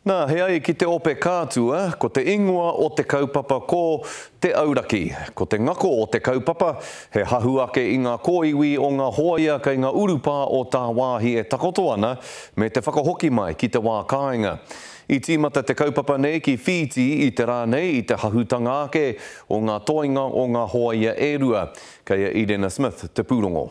Nā, he ai ki te ope kātua, ko te ingoa o te kaupapa ko te auraki. Ko te ngako o te kaupapa, he hahu ake i ngā kōiwi o ngā hoia kei ngā urupā o tā wāhi e takoto ana me te whakahoki mai ki te wā kāinga. I tīmata te kaupapa nei ki Fiji i te rā nei i te hahutanga ake o ngā toinga o ngā hoia e rua. Kei Irena Smith, te pūrongo.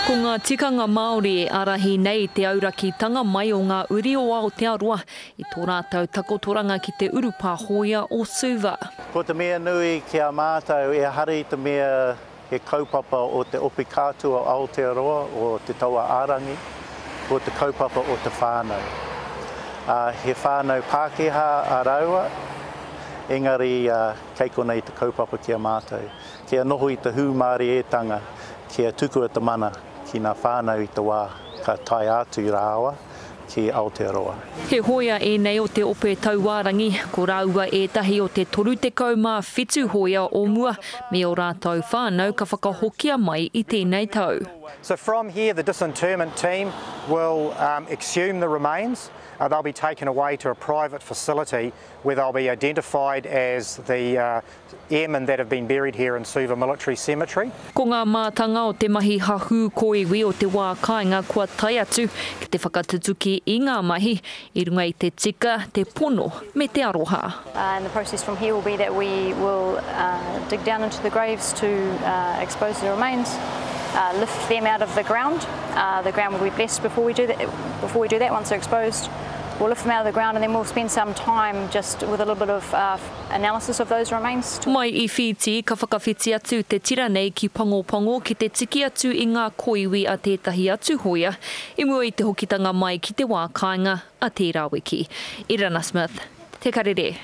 Ko ngā tikanga Māori e arahi nei te aurakitanga mai o ngā uri o Aotearoa i tō rātou takotoranga ki te urupā hoia o Suva. Ko te mea nui ki a mātou e hari te mea he kaupapa o te opi kātua o Aotearoa o te taua ārangi, o te kaupapa o te whānau. He whānau Pākehā a raua, engari kei konei te kaupapa ki a mātou. Kia noho i te hūmāri e tanga, kia tukua te mana ki ngā whānau i te wā, ka tai atu i rāua ki Aotearoa. He hoia e nei o te ope tauārangi, ko rāua e tahi o te 37 hoia o mua, me o rātou whānau ka whakahokia mai i tēnei tau. So from here, the disinterment team will exhume the remains. They'll be taken away to a private facility where they'll be identified as the airmen that have been buried here in Suva Military Cemetery. Ko ngā mātanga o te mahi hahu kōiwi o te wā kāinga kua tai atu ki te whakatutuki i ngā mahi, i runga i te tika, te pono me te aroha. And the process from here will be that we will dig down into the graves to expose the remains. Lift them out of the ground. The ground will be blessed before we do that. Once they're exposed, we'll lift them out of the ground and then we'll spend some time just with a little bit of analysis of those remains. Mai I Fiji, ka whakawhiti atu te tira nei ki pango ki te tiki atu i ngā kōiwi a tētahi atu hoia, I mua I te hokitanga mai ki te wā kāinga a te rawiki. Irena Smith, Te Karere.